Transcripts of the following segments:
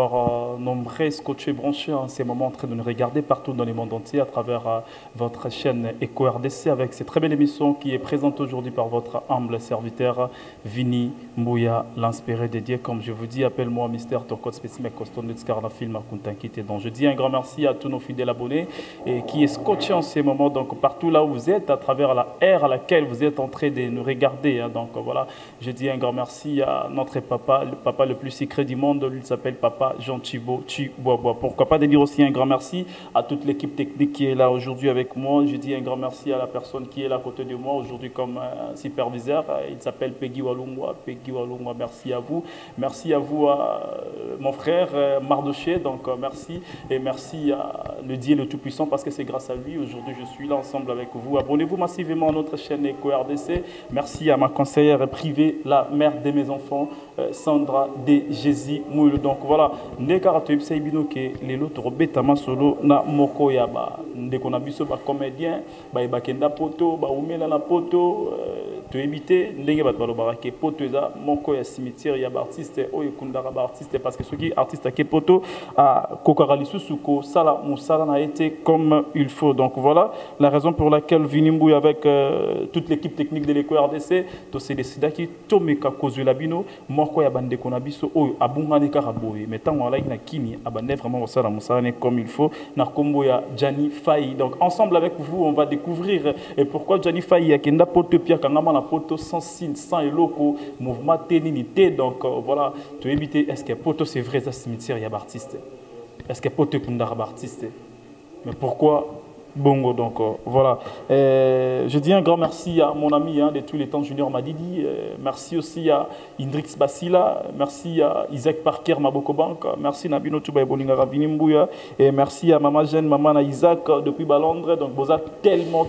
encore nombreux scotchés branchés en ces moments en train de nous regarder partout dans le monde entier à travers votre chaîne Eco RDC avec cette très belle émission qui est présente aujourd'hui par votre humble serviteur Vini Mbouya, l'inspiré de Dieu. Comme je vous dis, appelle-moi Mister Tokot Spécimen Costonets car la film a Kuntankite. Donc je dis un grand merci à tous nos fidèles abonnés et qui est scotché en ces moments, donc partout là où vous êtes, à travers la ère à laquelle vous êtes en train de nous regarder. Hein. Donc voilà, je dis un grand merci à notre papa, le papa le plus secret du monde, lui s'appelle Papa Jean Thibault Chibois. Pourquoi pas de dire aussi un grand merci à toute l'équipe technique qui est là aujourd'hui avec moi. Je dis un grand merci à la personne qui est là à côté de moi aujourd'hui comme superviseur. Il s'appelle Peggy Walungwa. Peggy Walungwa, merci à vous. Merci à vous, mon frère Mardoché. Donc merci et merci à le Dieu le Tout-Puissant parce que c'est grâce à lui aujourd'hui je suis là ensemble avec vous. Abonnez-vous massivement à notre chaîne Eco RDC. Merci à ma conseillère privée, la mère de mes enfants, Sandra de Jésus Mouille. Donc voilà, ndekarato ibino ke lelo to beta masolo na moko ya ba ndeko na biso ba comédien ba bakenda poto ba umela na poto to éviter ndenge bato balobaka ke poto eza moko ya cimetière ya ba artiste oyo kundaka ba artiste parce que soki artiste ke poto a kokara lisusu ko sala musala na été comme il faut. Donc voilà la raison pour laquelle Vini Mbouya avec toute l'équipe technique de l'Eco RDC to se décida ki tomeka kozula bino moko ya bandeko na biso oyo abungani kaka boye mais tant wala na kini abande vraiment osala musala comme il faut na kombo ya Jani Faye. Donc ensemble avec vous on va découvrir et pourquoi Jani Faye akenda poto pia kangama na poto sans signe sans eloko mouvement téninité. Donc voilà to éviter est-ce que poto c'est vrai ça cimetière ya artiste, est-ce que poto kundara artiste, mais pourquoi Bongo. Donc voilà, je dis un grand merci à mon ami de tous les temps Junior Madidi, merci aussi à Indrix Basila, merci à Isaac Parker Maboko Bank, merci Nabino Touba Bolinga Vini Mbouya et merci à Maman Jeanne, Maman Isaac depuis Londres. Donc vous êtes tellement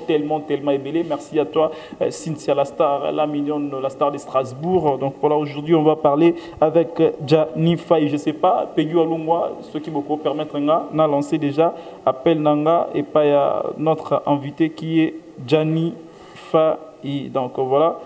ébellé. Merci à toi Cynthia la star, la mignonne, la star de Strasbourg. Donc voilà, aujourd'hui on va parler avec Jani Faye. Je sais pas, Peggy Walungwa, ce qui me peut permettre n'a lancé déjà appel Nanga et pas notre invité qui est Jani Faye. Donc voilà.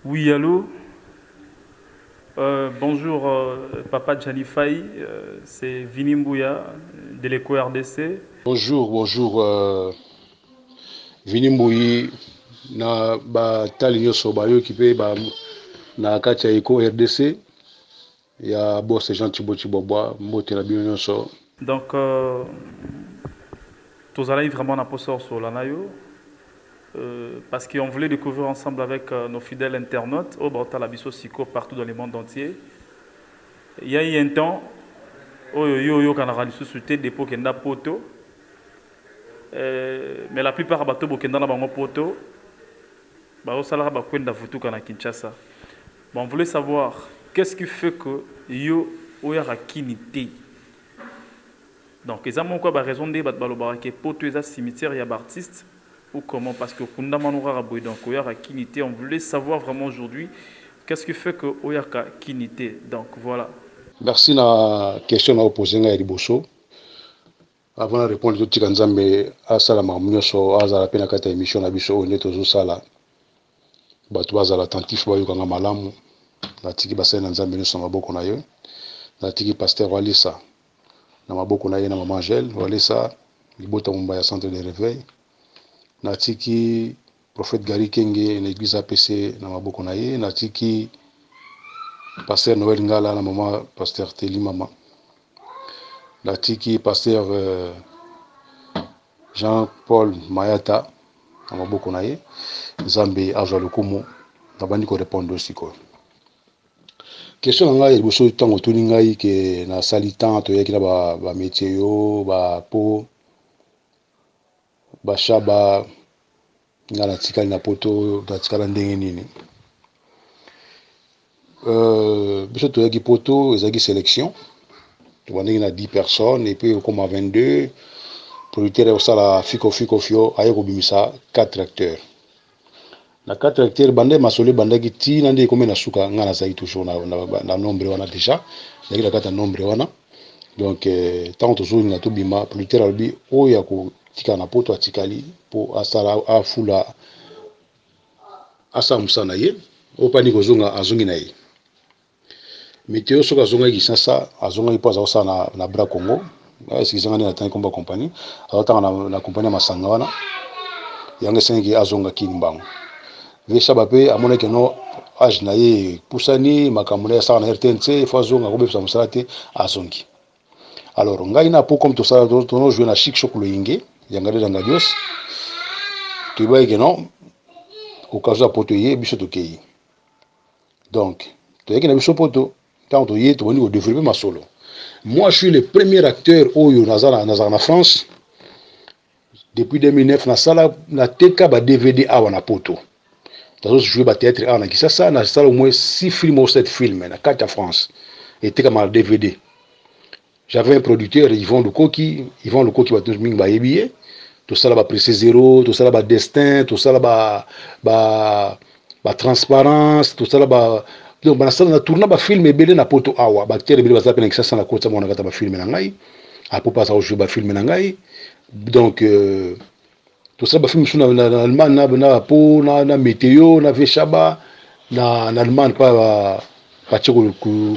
Oui, allô. Bonjour, Papa Jani Faye, c'est Vini Mbouya de l'Eco RDC. Bonjour, Vini Mbouya, na ba tali nyoso ba yo kipe ba na kati ya Eco RDC ya boss Jean Thibault Chibois mbote na bino nyoso. Donc tous allez vraiment na posor sur la nayo. Parce qu'on voulait découvrir ensemble avec nos fidèles internautes au Bata Labiso Siko partout dans le monde entier. Il y a eu un temps où yo Canara sous-souté dépôt kenda poto, mais la plupart bateaux bokenda na bango poto, ba osala ba kwenda futu kana Kinshasa. Bon, on voulait savoir qu'est-ce qui fait que yo oyara kinité. Donc ils ont quoi ba raison de bat balobara ke poto eza cimetière ya artiste. Ou comment? Parce que donc on voulait savoir vraiment aujourd'hui qu'est-ce qui fait que Oyaka Kinité. Donc voilà. Merci na question à poser à Riboso. Avant de répondre tout Tikanzambe à Salama Munyoso à la peine à kata émission na biso on est toujours sala. Batu bazala attentif ba yokanga malamu. Na tiki basena na Nzambe nso maboko na yo. Na tiki pasteur Walisa. Na maboko na ye na maman Angèle Walisa libota mumba ya centre de réveil. Natiki prophète Gary Kenge na église APC na maboko na ye, natiki pasteur Noël Ngala na maman pasteur Teli Mama, natiki pasteur Jean-Paul Mayata na maboko na ye, Nzambe azwa lokumu na bandi ko répondre aussi ko. Question nga ya boso tango tuni ngai ke na salitan to yaki na ba métier yo ba po bashaba ngala tikali na poto tatikala ndenge nini biso to yaki poto ezaki sélection to bandeki na 10 personnes et puis comme à 22 producteur au sala fiko fio aye ko bimisa 4 acteurs na 4 acteurs bande masolo bande ki ti na nde comme na suka ngana sai toujours na nombre wana déjà na kila kata nombre wana donc tant to zo na to bima producteur albi o ya ko tika na poto atikali po asala afula asa musana ye o pani ko zonga azungi na ye météo soka zonga ki sasa azonga ipo za osana na bra Congo est-ce que zanga na tan komba compagnie azota na compagnie masanga wana yanga sengi azonga kimbango vesha bape amona ke no age na ye pusani makamuna ya sa na RTNC fo azonga ko bepsa musalate azongi. Alors ngai na po comme to ça to no jouer na chic chokolo yinge yanga de nga dios tu vois que non au cas où poto ye biso to kei donc to yeke na biso poto tant to ye to boni ko développer ma solo. Moi je suis le premier acteur oyo nazana na France depuis 2009 na sala na teka ba DVD awa na poto tazo jouer ba théâtre awa na Kisasa na sala au moins 6 films ou 7 films na 4 France et teka ma DVD. J'avais un producteur, Yvon Lukoki va tout mingi ba yebiye, tout ça là ba Pressé Zéro, tout ça là ba Destin, tout ça là ba Transparence, tout ça là ba donc ba sala na tourna ba film ebele na poto awa, ba acteur ebele ba zape na Kisasa na kota mona kata ba film na ngai, apo pas ça jouer ba film na ngai. Donc tout ça ba film suna na Allemagne na po na météo na Veshaba na Allemagne pas Pacheko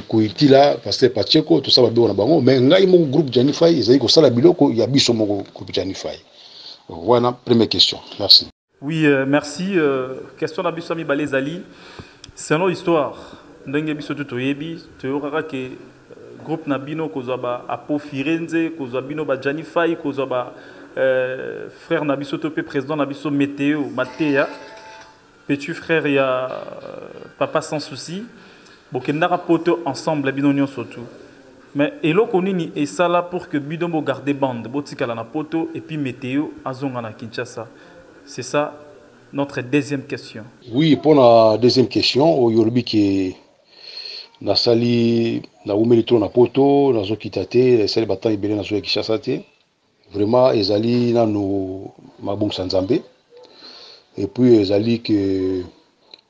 kuitila parce que Pacheko tout ça va bien na bango mais ngai mon groupe Janify ezali ko sala biloko ya biso mon groupe Janify. Voilà première question. Merci. Oui, merci. Question na biso mi balezali. C'est une histoire. Ndenge biso tout oyebi, teoraka ke groupe na bino kozwa ba apo Firenze, kozwa bino ba Janify, kozwa ba frère na biso topé président na biso Météo Matéa. Petit frère il y a papa sans souci. Bokendara poto ensemble la binonion surtout. Mais eloko nini et ça là pour que bidombo garde bande botikala na poto et puis météo azonga na Kinshasa. C'est ça notre deuxième question. Oui, pour la deuxième question, au yorbi qui na sali na umeli tro na poto na zo kitate sali batan ibele na zo Kinshasa te. Vraiment ezali na no mabong sanzambe. Et puis ezali que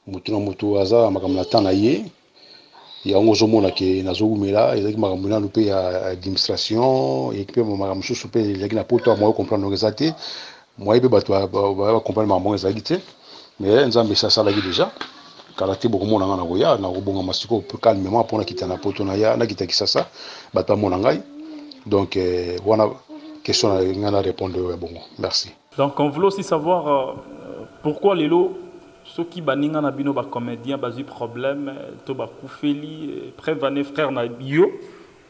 mutu na mutu aza makamna tana ye. Ya ngozo mona ke nazogumela ezaki makambo na lupe ya administration et puis makambo susu pe ezaki na poto moi comprendre ngezate moi pe bato ba comprendre makambo ezaki te mais nzambe ça sala déjà karate boko mona ngana koya na kobonga masiko pour calmement pour na kitana poto na ya na kitaki sasa bato mona ngai donc voilà question ngana répondre bon merci. Donc on voulait aussi savoir pourquoi les lots ceux qui baninga na bino ba comédien bazi problème to ba koufeli prévané frère na bio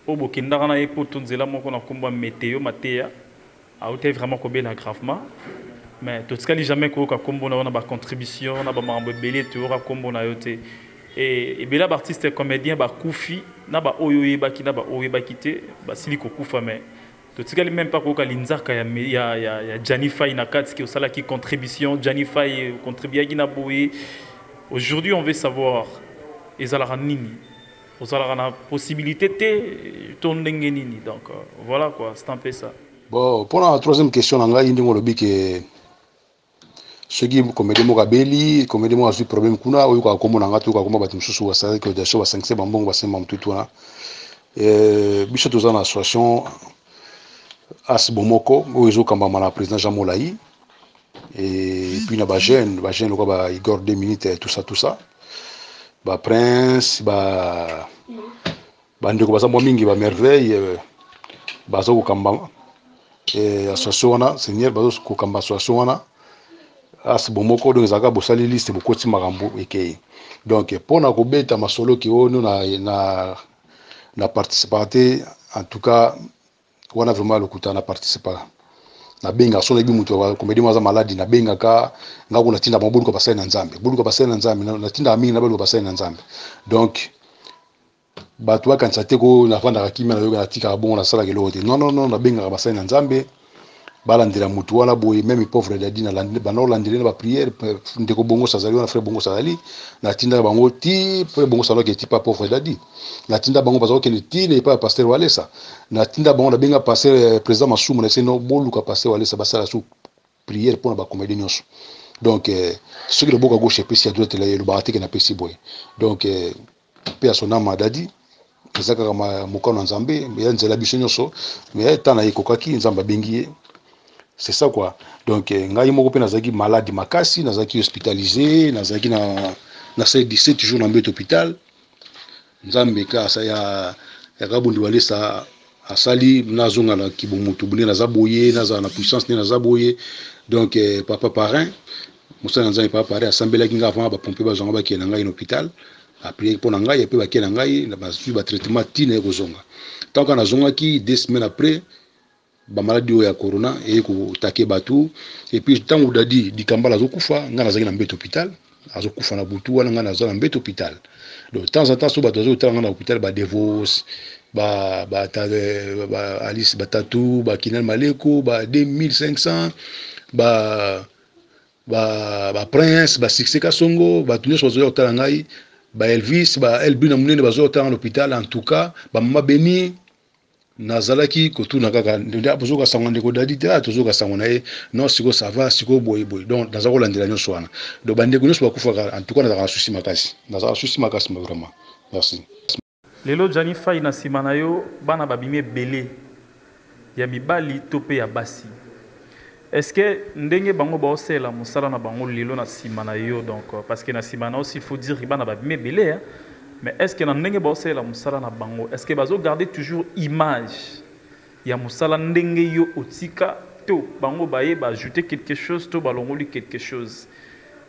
o bokendaka na epoto nzela moko na komba météo Matéa a été vraiment kobela gravement mais tout ce qui jamais ko ka kombo na ba contribution na ba mambo belé to ra kombo na yote et bela artiste comédien ba koufi na ba oyo ba ki na ba oyo ba kité ba siliko kufa mais tout ce qui même pas ko ka linzaka ya Janify na kati ki osala ki contribution Janify contribuer ki na boye. Aujourd'hui on veut savoir ezala nini osala na possibilité te ton nini donc voilà quoi c'est un peu ça. Bon pour la troisième question nanga indi ngolobi ke ceux qui comédie mo kabeli comédie mo azu problème kuna oyo ka komo nanga to ka komo batu mususu wasala que de so 5 bambongo ba sema mtutu na biso tozana association As Bomoko, où ils ont quand même le président Jean Molaï, et puis il y a des jeunes, Igor 2 minutes, tout ça. Bah Prince, bah ndeko baza momingi ba merveille, baza ko kamba et association wana, seigneur baza ko kamba association wana. As Bomoko donc zaka bosali liste bokoti makambo ekei. Donc pour na ko beta masolo ki ono na participer en tout cas on a vraiment le coup à participer na benga so na bi mutu wa comédie maza maladi na benga ka ngako na tinda mabulu ko pasai na nzambe bulu ko pasai na nzambe na tinda mingi na bulu ko pasai na nzambe donc bato wa kansate ko na fanda kakimia na yoga na tika bon na sala kelo te non na benga ka pasai na nzambe balandira mutu wala boye même pauvre dadi na landire bano landire na ba prière ndeko bongo sazali na frère bongo sazali na tinda bango ti frère bongo salo ke ti pa pauvre dadi na tinda bango bazo ke le ti ne pas pasteur walesa na tinda bango na benga pasteur président Masumu na seno boluka pasteur walesa basala sou prière pour na ba comédie nyonso Donc ceux qui le boka gauche et puis à droite là le barate qui n'a pas si boy. Donc pe à son âme dadi ezaka kama mokano nzambe mais nzela biso nyonso mais tana ekokaki nzamba bengi. C'est ça quoi. Donc ngai moko pe nazaki malade makasi, nazaki hospitalisé, nazaki na 17 jours dans l'hôpital. Nzambe ka sa ya kabundi wale sa asali nazonga na kibumutu bune na zaboye na puissance na zaboye. Donc papa parrain musa nzambe papa parrain asambela kinga avant ba pomper ba zonga ba kena ngai na hôpital. Après pour ngai pe ba kena ngai na ba suivi ba traitement tine ko zonga. Tant qu'on a zonga ki 2 semaines après ba maladie ya corona et ko take batu et puis tant ou dadi di kambala zokufa nga nazaki na mbete hôpital azokufa na butu wana nga nazala na mbete hôpital. Donc de temps en temps so bato azotala nga na hôpital ba Devos ba Alice Batatu ba Kinel Maleko ba 2500 ba Prince ba Succès Kasongo ba tunyo so zotala ngai ba Elvis ba Elbina munene bazotala na hôpital. En tout cas ba mama Beni nazalaki kotuna kaka ndia bozoka sangwa ndeko dadi te tozoka sangwa nae non siko ça va siko boy donc nazako landela nyonso wana donc bandeko nyonso bakufa. En tout cas nazaka souci makasi vraiment. Merci. Lelo Jani Fay na simana yo bana babime belé ya mibali topé ya basi. Est-ce que ndenge bango ba osela musala na bango lelo na simana yo donc parce que na simana aussi il faut dire bana babime belé hein. Mais est-ce que dans ndenge baosé la musala na bango est-ce que bazo garder toujours image ya musala ndenge yo otika to bango baye ba ajouter quelque chose to balongoli quelque chose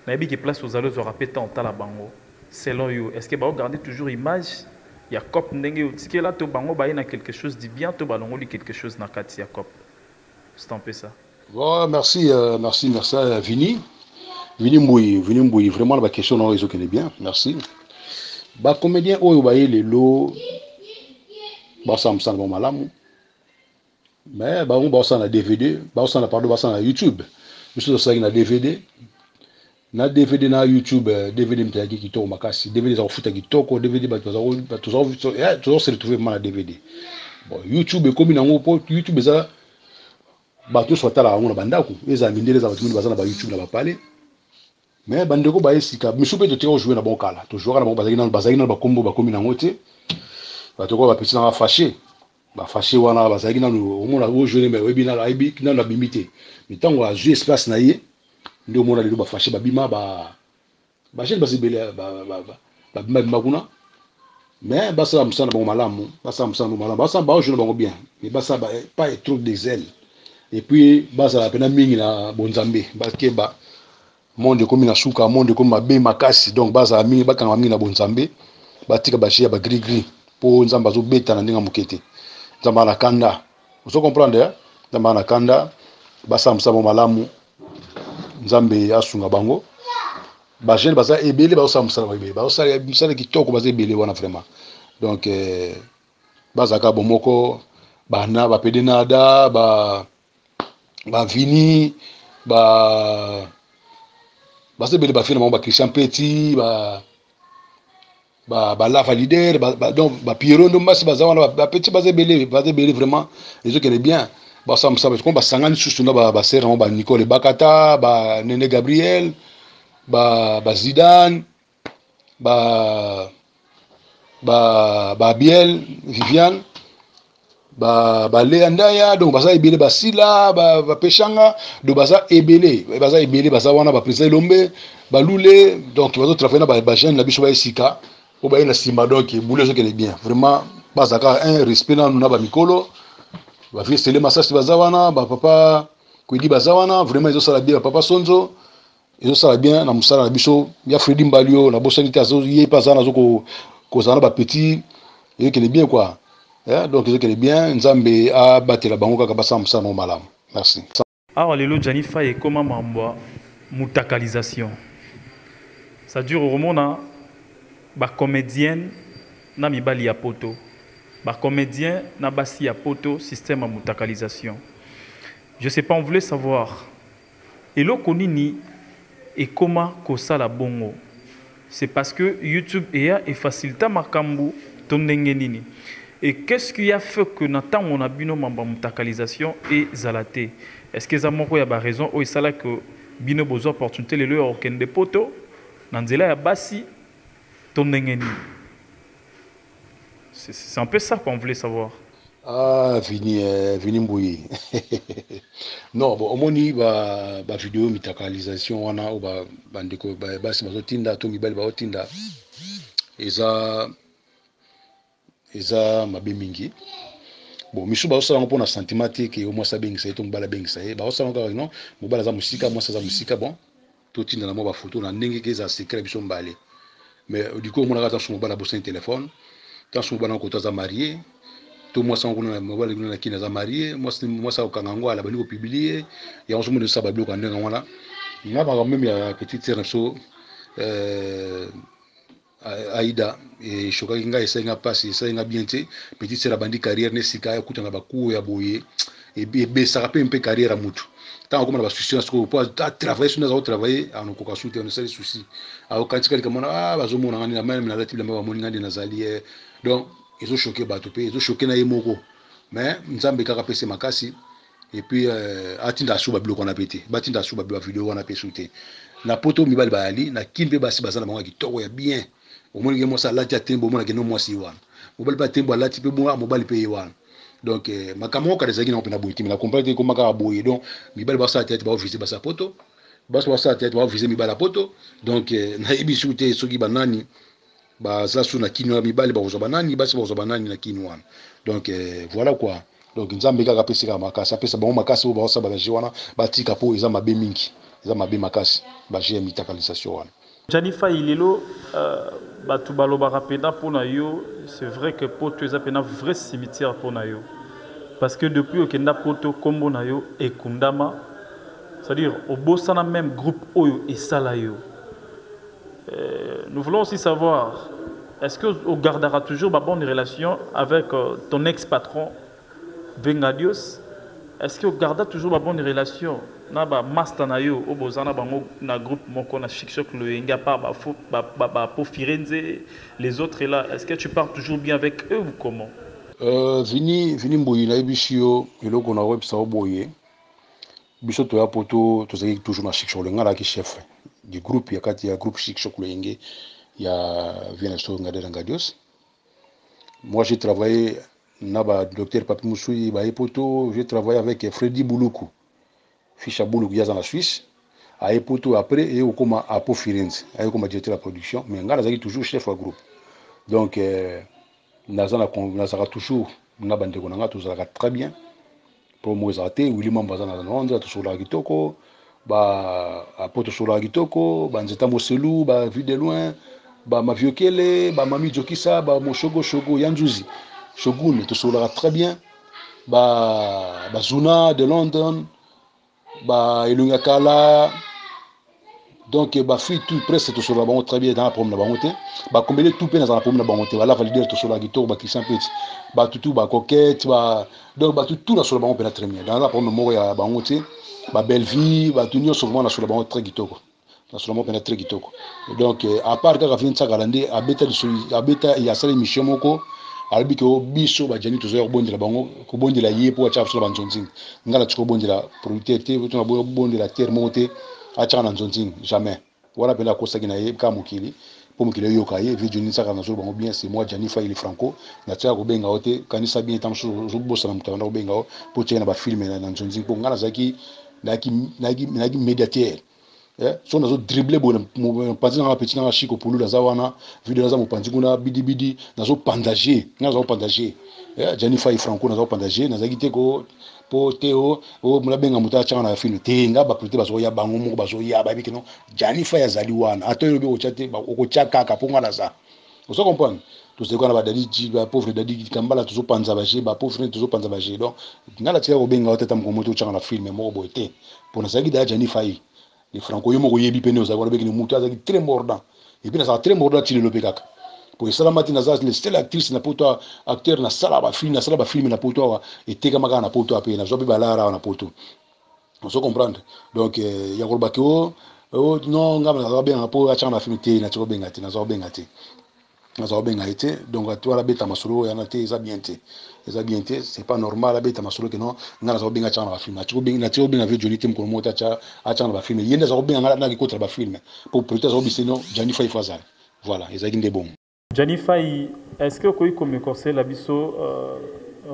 na bi ki place aux allos au répéter en ta la bango selon yo est-ce que bazo garder toujours image ya cop ndenge otika là to bango baye na quelque chose dit bien to balongoli quelque chose na kati ya cop c'est un peu ça. Bon, merci Vini Mboui vraiment la question non ils connaissent bien. Merci. Ba comédien oyo baye lelo ba samsang ba malamu mais ba on ba na DVD ba na pardon ba na YouTube biso ça na DVD na YouTube DVD mtaki kitoko makasi DVD za kufuta kitoko DVD ba toujours se retrouver na DVD bon YouTube comme na ngo YouTube za ba to sota la ngona bandako eza mindele za batumini bazana ba YouTube na ba pale. Mais bandeko ba esika misupe to tiko jouer na bon kala to jouer na bon bazaki na ba kombo ba komi na ngote ba to ko ba petit na fâché wana bazaki na o mona o jouer mais webina la ibi na la bimité mais tango a jouer espace na ye ndio mona lelo ba fâché ba bima ba jeune basibele ba bima kuna mais basa musana bon malamu basa ba jouer bango bien mais basa pas trop des ailes et puis basa la pena mingi na bonzambe ba keba monde comme na suka monde comme mabe makasi donc baza mingi bakanga mingi na bonzambe batika bashia ba gris po nzamba zo beta na ndinga mukete nzamba na kanda vous comprendre nzamba na kanda basa msamo malamu nzambe asunga bango ba jeune baza ebele ba osamsala ba ebele ba osala misala kitoko baza ebele wana vraiment donc baza ka bomoko bana ba pedenada ba Vini base bele ba finalement ba Christian Petit ba Lava Leader donc ba Pierrot ndo mbasi bazawana ba petit base bele vraiment les autres qui est bien ba ça comme ba sangani susu na ba sera ba Nicole Bakata ba Nene Gabriel ba Zidane ba Biel Viviane ba Leandaya donc baza ebele basila ba pechanga do baza ebele baza wana ba président Lombe ba Lule donc bazo travailler na ba jeune na biso ba esika o ba ina simba donc boulot ce qui est bien vraiment baza ka un respect na ba mikolo ba vie stele masasi baza wana ba papa kuidi baza wana vraiment ils ont ça bien papa Sonzo ils ont ça bien na musala na biso ya Fredi Mbalio na bosani tazo yé pas na zo ko zana ba petit et qui est bien quoi. Donc je connais bien Nzambe a battu la bango kaka basa msa no malamu. Merci. Alors lelo Jani Fay comment mambo mutakalisation. Ça dure au moment ba comédienne na mibali ya poto. Ba comédien na basi ya poto système à mutakalisation. Je sais pas on voulait savoir elo konini et comment ko sala bongo. C'est parce que YouTube et facilita makambu tondenge nini. Et qu'est-ce qui a fait que Nathan on a bu nos mutakalisation et zalaté? Est-ce que Zamoko y a raison ou est-ce que bino bozo opportunité lelo ya okende poto na nzela ya basi to ndenge nini. C'est un peu ça qu'on voulait savoir. Ah, Vini Mbouyi. Non, bon, au moins, ba vidéo mitakalisation, on a, ba ndeko, ba si bazo tinda, to mibali ba tinda. Eza mabe mingi. Bon, misu ba osala ngo na sentiment te ke au moins ça bengi ça to mbala bengi ça. Ba osala ngo non, mobala za musika, moi ça za musika bon. To tinda na mo ba photo na ndenge ke za secret biso mbale. Mais du coup, on a attention mobala bossa un téléphone. Tant son mobala ko to za marié. Tout moi sans qu'on a mobile qui n'a marié moi ça au Kangango la bali publier et on se met de ça bablo quand on là il a par même ya petite sœur so Aïda et choka kinga esenga passe esenga bien te petite sœur bandi carrière ne sika ekutanga baku ya boye et be ça rappelle un peu carrière à mutu tant comme la souci parce que pour travailler sur nous travailler à nos cocassou on a des soucis alors quand tu comme ah bazo mona ngani na même na lati ba moni ngani na zali donc ils ont choqué Batope, ils ont choqué Naïmoko. Mais nous avons fait makasi et puis atinda suba bilo qu'on a pété. Batinda suba bilo vidéo on a pété. Na poto mibali ba ali na kimbe basi bazana bango kitoko ya bien. Au moins que moi ça là tembo mona que non moi si wan. Mobali ba tembo là type moi mobali pe wan. Donc makamo ka desaki na opena boiti mais la comprendre comment ka boye donc mibali ba sa tête ba viser ba sa poto. Bas ba sa tête ba viser mibali poto. Donc na ibi soute soki banani baza sous na kinwa mibali bazo banani basi bazo banani na kinwa donc voilà quoi donc nzambe kaka pesi ka makasi apesa bango makasi o baosa bala jiwana batika po eza mabe mingi eza mabe makasi ba je mitakalisation wana Janifa ilelo batu balobaka pena pona yo c'est vrai que poto eza pena vrai cimetière pona yo parce que depuis okenda poto kombo na yo ekundama c'est-à-dire au bosana même groupe oyo esala yo. Nous voulons aussi savoir, est-ce que tu garderas toujours ma bonne relation avec ton ex-patron, Vengadios? Est-ce que tu garderas toujours ma bonne relation avec Master Nayo, au Bozana, na groupe Moko, na Chic-Choc, le Ngapa, pour Firenze, les autres là? Est-ce que tu parles toujours bien avec eux ou comment? Vini Mbouyi, na Ebishio, et là qu'on a web ça au Boye. Biso to ya poto, to zaki toujours na Chic-Choc, le ngala qui chef du groupe, il y a groupe Chic-Choc, le Ngé. Il y a Viennesto Ngadios. Moi, j'ai travaillé avec docteur Papi Moussoui, j'ai travaillé avec Freddy Bouloukou, Ficha Bouloukou, il y a dans la Suisse. À Epoto, après, et au coma à Firenze, à comme directeur de la production, mais Ngala Zaki toujours chef du groupe. Donc, Nazana toujours, Nabande Konanga, tout ça très bien. Pour moi, William Bazana Londres, tout sur la Gitoko, à Poto sur la Gitoko, Banzeta Moselou, vu de loin. Ba Maviokele, ba Mami Jokisa, ba Moshogo Shogo Yanjuzi. Shogun, tout cela très bien. Ba Zuna de London, ba Elungakala. Donc ba fi tout presque tout cela bon très bien dans la promenade ba monter. Ba combler tout peine dans la promenade ba monter. Voilà valider tout cela guitare ba Christian Petit. Ba tout ba coquette ba donc ba tout dans cela ba on peut très bien. Dans la promenade mo ya ba monter. Ba belle vie, ba tout nyo souvent dans cela ba très guitare. Nationalement pénétré kitoko. Donc à part quand vient ça galande abeta ya sala mission moko albi ko biso ba jani tozo bondi la bango ko bondi la ye po acha so ba nzonzing ngala tiko bondi la producteur to na bondi la terre monte acha na nzonzing jamais voilà pela ko sagina ye ka mukili po mukili yo ka ye video ni saka na so bango bien c'est moi Jani Faili Franco na tia ko benga ote kanisa bien tam so zo bossa na mutanda ko benga o po tia na ba filmer na nzonzing po ngala zaki naki médiateur. So nazo dribbler bon panzi na petit na chiko pulu la zawana video za mopanzi kuna bidi nazo pandager Jani Faili Franco nazo pandager nazaki te ko po teo o mula benga muta changa na film te nga ba plutôt bazo ya bango mo bazo ya ba bikino Jani Faili azali wana ato yobe o chate ba ko chaka ka ponga la za on se comprend tout ce qu'on a dadi ba pauvre dadi kambala tuzo panza ba ba pauvre tuzo panza ba donc ngala tia ko benga otata mkomoto changa na film mo boete pour nazaki da Jani Faili les franco yomo ko yebi pene ozawa beki ni muta zaki très mordant et puis na ça très mordant tile lopekaka pour ça la matina za les stelle actrice na poto acteur na sala ba film na poto et teka maka na poto ape na zobi balara na poto on se comprendre donc ya ko bakio non ngaba na bien po acha na film te na tiko bengati na zo bengati naza obenga été donc toi la beta masolo ya na te eza bien te c'est pas normal la beta masolo que non ngala za obenga tshana ba film na tshiko benga vie Johnny Tim ko mota tcha a tshana ba film yende za obenga ngala na ki kotra ba film pour peut-être za obisino Johnny Fay Fazal voilà eza ki ndebo Johnny Fay est-ce que koyi comme conseil la biso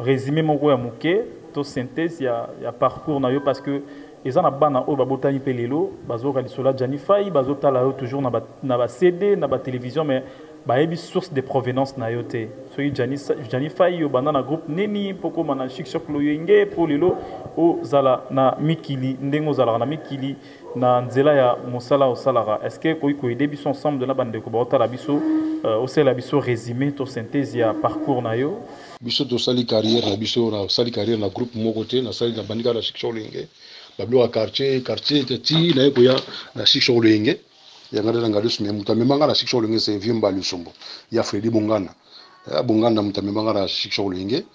résumé moko ya muke to synthèse ya parcours na yo parce que eza na bana oyo babotani pe lelo bazoka lisola Johnny Fay bazotala yo toujours na ba CD na ba télévision mais bayebi source de provenance na yo te soki Johnny Fay yo banda na groupe neni poko mana chic choc lo yenge po lelo ozala na mikili ndenge ozalaka na mikili na nzela ya mosala osalaka est-ce que koyi koyede biso ensemble de na bandeko baotala biso osala biso résumé to synthèse ya parcours na yo biso tosali carrière na biso na sali carrière na groupe moko te na sali na bandika na chic choc lo yenge bablo quartier ti na yeko ya na chic choc lo yenge yangada na ngalo sumye muta memanga na shiksho lenge c'est Vimba Lusombo ya Freddy Bongana ya Bongana muta memanga na shiksho lenge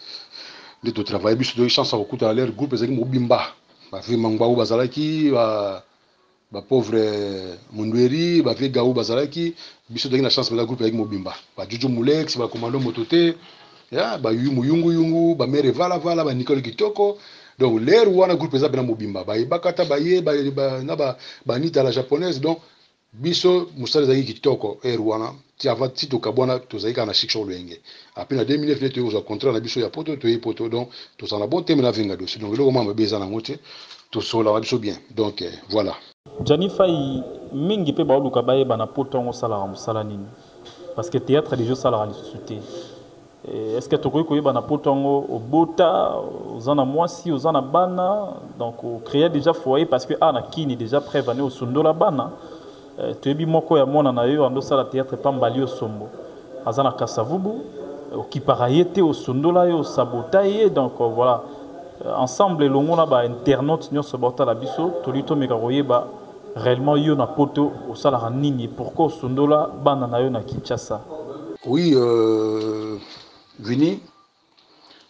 de to travail biso de chance ko kuta l'air groupe ezaki mobimba ba Vimba ngwa bazalaki ba pauvre Mundweri ba Vega bazalaki biso de na chance ba groupe ezaki mobimba ba Juju Mulex ba Commando Motote ya ba Yungu ba Mere Vala ba Nicole Kitoko donc l'air wana groupe ezaki na mobimba ba ibakata ba ye ba nita la japonaise donc biso musala zaki kitoko erwana ti avant ti to kabwana to zaki na shiksho lwenge après na 2009 to zo contrat na biso ya poto to poto donc to sana bon thème na venga dossier donc le moment beza na ngote to sola biso bien donc voilà Johnny Fay mingi pe ba luka baye bana poto ngo sala musala nini parce que théâtre des jeux sala li société est-ce que to koyi bana poto ngo obota ozana mwasi ozana bana donc créer déjà foyer parce que na kini déjà prévenir au sundola bana toyebi moko ya mwana na yo andosala théâtre pambali yo sombo azana kasavubu okipaka ye te osondola yo osabota ye donc voilà ensemble elongo na ba internaute nyonso baotala biso toli tomeka koyeba réellement yo na poto osalaka nini pourquoi osondola bana na yo na Kinshasa. Oui Vini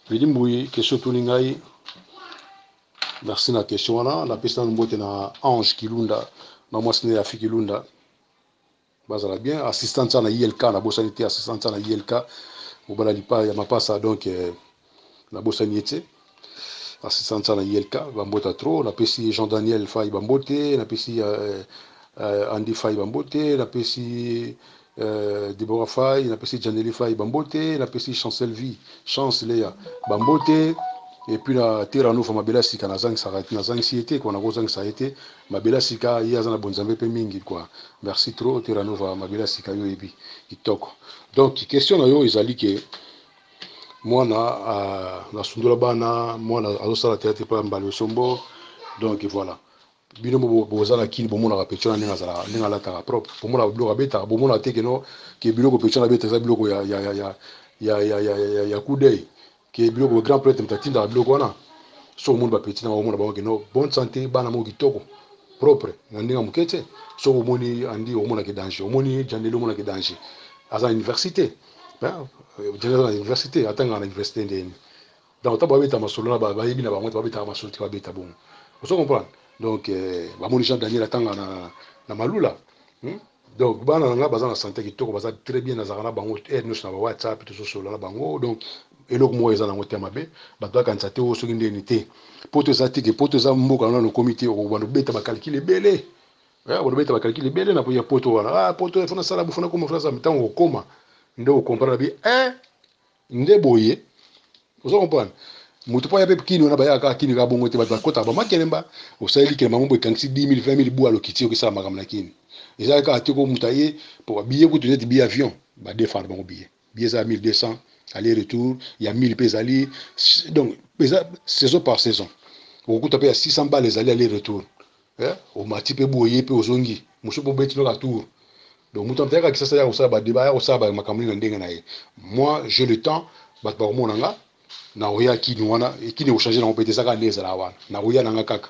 Mbouye question toni ngai merci na question wana na pesa mbote na Ange Kilunda maman sine ya Fikilunda bazala bien assistante na ILK na bosanité assistante na ILK obala lipa ya mapasa donc na bosanité assistante na ILK bambota trop na pesi Jean Daniel Fay bambote na pesi Andy Fay bambote na pesi Deborah Fay na pesi Janely Fay bambote na pesi Chancel Vie Chance Léa bambote et puis la terre nous fama bela sika na zang sarati na zang siete ko na go zang saete ma bela sika ya zana bonzambe pe mingi quoi merci trop terre nous va ma bela sika yo ebi kitoko donc question na yo ezali ke moi na sundola bana moi na azosala théâtre pa mbalo sombo donc voilà bino bozala kini bomona ka petona ninga la ta propre bomona bloka beta bomona te ke no ke biloko petona beta za biloko ya kudei que biloko grand prêtre mtatinda biloko wana so monde ba petit na omona ba no bonne santé bana mo kitoko propre na ndinga mukete so omoni andi omona ke danger omoni jandelo omona ke danger aza université jandelo na université atanga na université ndeni donc ta ba beta masolo na ba yebi na ba ngota ba beta masolo ti ba beta bon vous comprenez donc ba moni Jean Daniel atanga na malula donc bana nga baza na santé kitoko baza très bien na zakana bango nous na ba WhatsApp tout so na bango donc eloko mo eza na ngote mabe bato akanisa te osoki ndeni te poto eza tike poto eza mboka na no comité okobanda beta ba calcul ebele banda beta ba calcul ebele na poya poto wana poto fona sala bufona koma fona sa mitango okoma nde okomprendre bi nde boye ozo comprendre mutu po ya pe kini ona baya ka kini ka bongo te bato bakota ba makelemba osali ke mambo ekangisi 10 000 20 000 bua lokiti okisa makamna kini eza ka atiko mutaye po billet ko tuneti billet avion ba défendre bango billet za 1200 aller-retour, il y a 1000 pézali. Donc, saison par saison. Au coup, tu as 600 balles les aller-retour. Au mati pe boye pe ozongi. Musu po beti no tour. Donc, mutam teka ki sasa ya osaba débat ya osaba makamuli na ndenga na ye. Moi, j'ai le temps, bat ba monanga na oya ki ni wana e ki ni o changer na opete saka neza la wana. Na oya na kaka.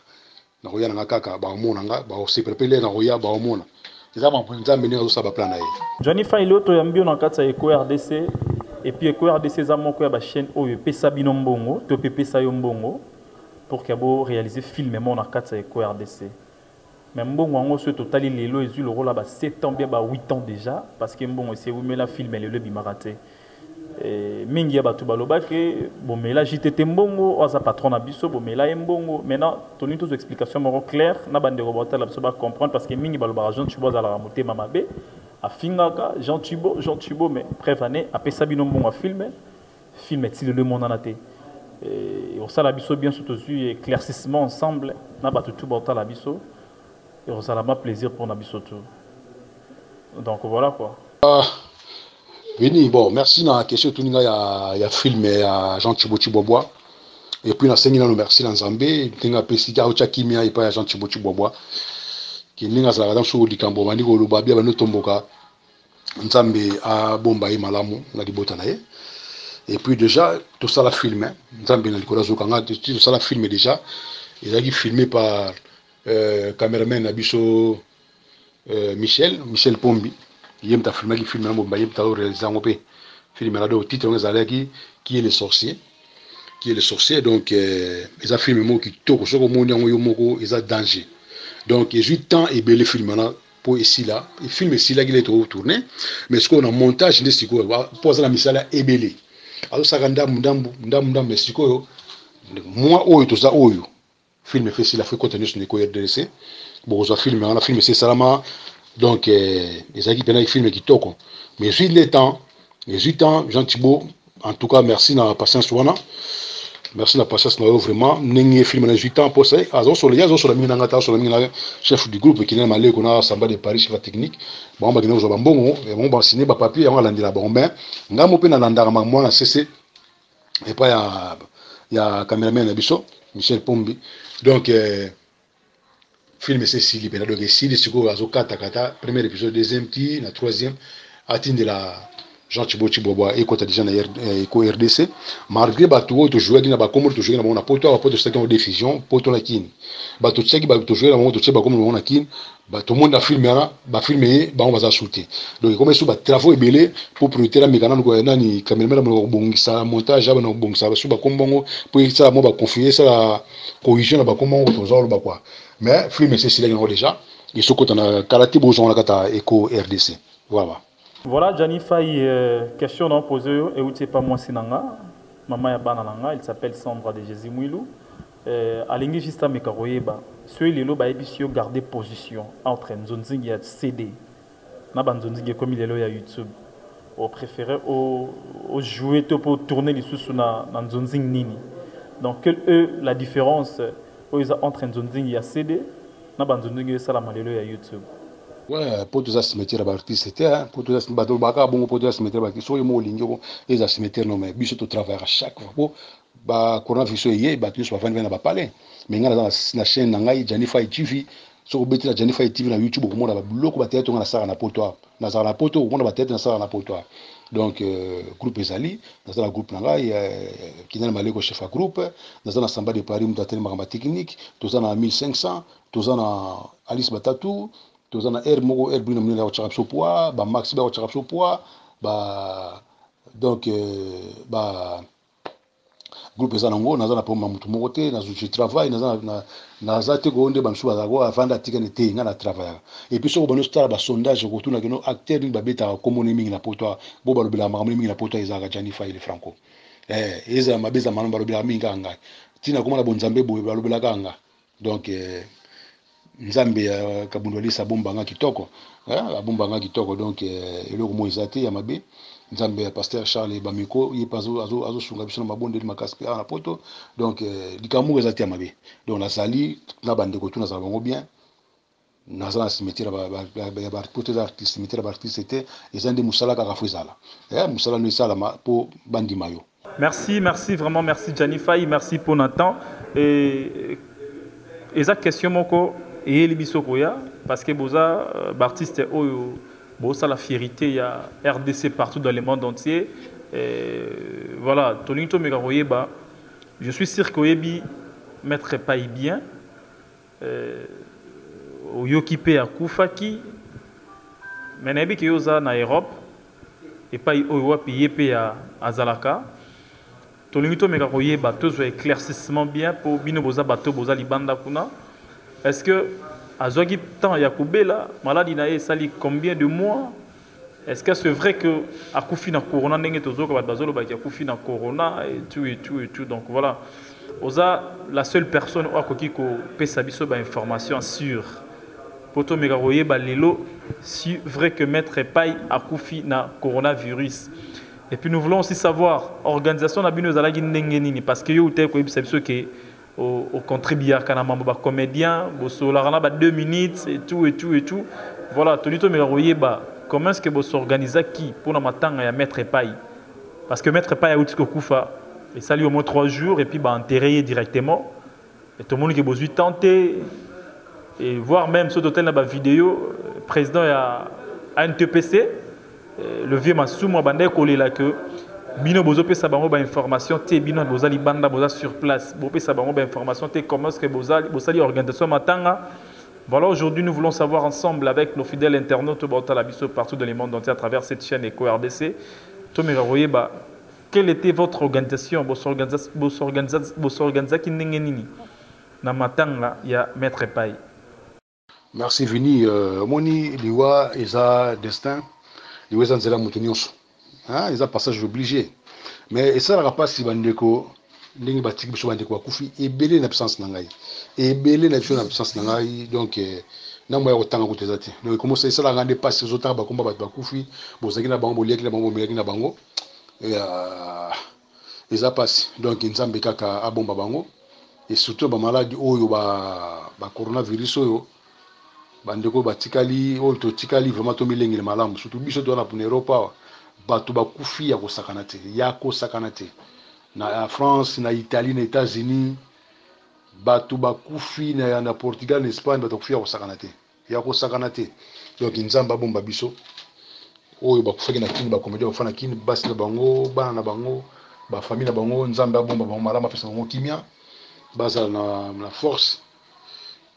Na oya na kaka ba monanga ba o se prepare na oya ba mona. Eza ma nza menera osaba plan na ye. Johnny Fay loto ya mbio na kata eko RDC. Et puis, il y a des amants qui ont chaîne où il pesa binombongo, to pepe sa yombongo, pour qu'il y ait réaliser film mon arcade sa RDC. mais mbongo yango so totali lelo ezwi le rôle ba 7 ans bien ba 8 ans déjà parce que mbongo c'est mais la film lelo bimaraté mingi ya bato balobaki bomela JTT mbongo oza patron na biso bomela ye mbongo maintenant toni tous explication moko claire na bandeko batala biso ba comprendre parce que mingi balobaka Jean Thibault azalaka motema mabe afingaka Jean Thibault mais prévané apesa bino mbongo film ti le monde na te et osala biso bien surtout éclaircissement ensemble na bato tout batala biso et osala ma plaisir pour na biso tout donc voilà quoi. Vini, bon, merci na question tout il y a film à Jean Thibault Chibobois et puis na sengi na no merci na Zambé tinga pesika ocha kimia et pas Jean Thibault Chibobois qui ninga za dans so likambo mani ko luba bia bano tomboka Nzambe a bomba e malamu na libota na ye et puis déjà tout ça la film Nzambe na likola zo kanga tout ça la film déjà il a été filmé par cameraman abiso Michel Pombi il a filmé qui filme il a réalisé un film là titre qui est le sorcier donc ils a filmé qui toko soko moni ngo moko ils a danger donc il y a temps et bel film là pour ici là le film ici là qui est tourné mais ce qu'on a montage de siko pour la misala ebelé alors ça ganda ndam siko moi oyo to za oyo film fait si la fait contenu sur les RDC bon ça film on a filmé c'est salama donc les équipes qui filment qui toquent mais j'ai le temps Jean Thibault en tout cas merci na patience wana merci na patience na vraiment nengi film na 8 ans pour ça azo sur la minga ngata sur la minga chef du groupe qui n'est malé qu'on a Samba de Paris chef technique bon ba kina zo bambongo et bon ba signer ba papier on landira bon ben ngamo pe na landara moi na CC et pas il y a cameraman biso Michel Pombi donc film c'est Sili donc Sili siko azo kata premier épisode deuxième ti na troisième atteindre la Jean Thibault Chibobois et quand déjà na RDC malgré bato to jouer na ba comme to jouer na mona poto c'est une décision poto la kin bato tsaki bato jouer na mona to tseba comme mona kin bato monde a filmé ba filmer ba on va shooter donc comme ça ba travaux et belé pour priorité la mécanique ko nani cameraman mo bongisa montage ba no bongisa ba suba kombongo pour ça mo ba confier ça corriger na ba kombongo to zolo ba quoi mais film c'est là déjà il se côté na karaté bozon la kata eco RDC voilà. Voilà, Gianni Faye, question non posée, et où tu pas moi sinanga, maman ya banananga, il s'appelle Sandra de Jésus Mouilou. Alingi juste à Mekaroyeba, ceux les lots baibisio garder position entre Nzonzing et CD. Na Nzonzing comme il est là à YouTube. Au préféré au jouer pour tourner les sous na Nzonzing nini. Donc quelle est la différence entre Nzonzing et CD? Na Nzonzing et Salamalelo à YouTube. Ouais, pour tous les cimetières d'artistes, c'était pour tous les bateaux baka bon pour tous les cimetières d'artistes, so yemo lingo les cimetières non mais biso to travail à chaque fois ba coronavirus yé ba tous va venir na parler mais ngala na chaîne na ngai Gianni Faye TV so beti na Gianni Faye TV na YouTube ko mona ba bloko ba tete na sara na poto na sara na poto ko mona ba tete na sara na poto donc groupe ezali dans la groupe na ngai qui na maleko chef à groupe dans la Samba de Paris mutatel makamba technique tous na 1500 tous na Alice Batatou tous en air moko air brune mona cha kapso poa ba max ba cha kapso poa ba donc ba groupe za nango naza na poma mutu moko te na je travail naza te ko onde ba msuba za ko avanda tikane te nga na travail et puis so ba no star ba sondage ko tuna keno acteur ni ba beta ko moni mingi na poto bo ba lobela ma mingi na poto ezaka Gianni Faye le Franco eza mabeza mano ba lobela mingi anga tina ko mona bonzambe bo ba lobela kanga donc Nzambe kabundolisa bombanga kitoko abombanga kitoko donc eloko mo ezate ya mabe Nzambe pasteur Charles Bamiko yepazo azo sunga biso na mabonde de makaspe na poto donc likamu ezate ya mabe donc nazali na bande ko tuna za bango bien nazala cimetière ba poto za artiste cimetière ba artiste c'était ezande musala ka kafuzala musala no sala ma po bandi mayo. Merci vraiment merci Gianni Faye, merci pour Nathan et eza question moko et les bisokoya parce que boza artiste oyo boza la fierté il y a RDC partout dans le monde entier voilà tolinto mekaroyeba je suis sûr que oyebi mettre pas bien oyokipe à Koufaki mais nabi que yoza na Europe et pas oyo payer pe à Azalaka tolinto mekaroyeba toujours éclaircissement bien pour bino boza bateau boza libanda kuna. Est-ce que Azwaki temps ya kubela maladie na ye sali combien de mois? Est-ce que c'est vrai que akufi na corona ndenge tozoka ba bazolo ba akufi na corona et tout donc voilà. Oza la seule personne ou akoki ko pesa biso ba information sûre. Poto meka koyeba lelo si vrai que maître Pai akufi na coronavirus. Et puis nous voulons aussi savoir organisation na bino zalaki ndenge nini parce que yo te ko yebisa biso ke au contribuer kana mambo ba comédien bo solarana ba 2 minutes et tout. Voilà, tolito meka koyeba comment est-ce que vous s'organisez qui pour la matanga ya maître Pai? Parce que maître Pai a eu Koufa et ça lui au moins 3 jours et puis bah enterré directement et tout le monde qui a besoin tenter et voir même ce hôtel là vidéo président a NTPC le vieux Massouma bandé collé là que bino bozo pe sa bango ba information té bino bozali banda boza sur place bo pe sa bango ba information té comment est-ce que bozali organisation matanga. Voilà, aujourd'hui, nous voulons savoir ensemble avec nos fidèles internautes partout dans le monde entier à travers cette chaîne Eco RDC. Quelle était votre organisation, votre organisation qui n'est nini na matanga ya maître Pai? Merci Vini. Moni liwa eza destin, liwa eza nzela mutu nyonso. Hein, eza passage obligé. Mais ça la pas si bandeko ndenge batiki biso bandeko bakufi ebele na puissance na ngai. Ebele na biso na puissance na ngai donc na moya kotanga kuteza te. Donc comment ça la ngande passe aux autres bakomba bat bakufi, bozaki na bango boliaki na bango boliaki na bango. Eza passe. Donc nzambe kaka abomba bango et surtout ba maladie oyo ba coronavirus oyo bandeko batikali oyo to tikali vraiment to milengele malamu surtout biso to na pour Europa bato bakufi ya kosakana te ya kosakana te. Na France, na Italie, na États-Unis, bato bakufi na Portugal, na Espagne, bato kufi ya kosakanate. Ya kosakanate. Donc nzamba bomba biso. Oyo bakufaki na kini ba comédien bafana kini basi na bango, bana na bango, ba famille na bango, nzamba bomba bango malama pesa bango kimia. Baza na force.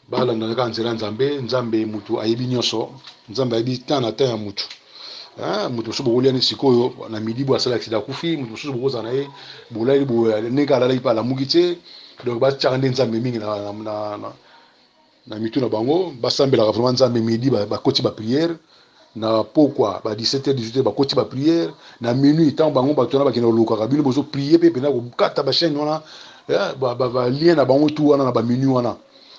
Bala na kanzela nzambe mutu ayebi nyonso. Nzambe ayebi tana ya mutu. Mutu so bolia ni sikoyo na midi bo asala accident kufi mutu so boza na ye bolai bo neka la ipa la mugite donc ba tchande nzambe mingi na mitu na bango basambela vraiment nzambe midi ba koti ba prière na pourquoi ba 17h 18h ba koti ba prière na minuit tant bango ba tona ba kina luka kabino bozo prier pe na ko kata ba chaîne wana ba lien na bango tout wana na ba minuit wana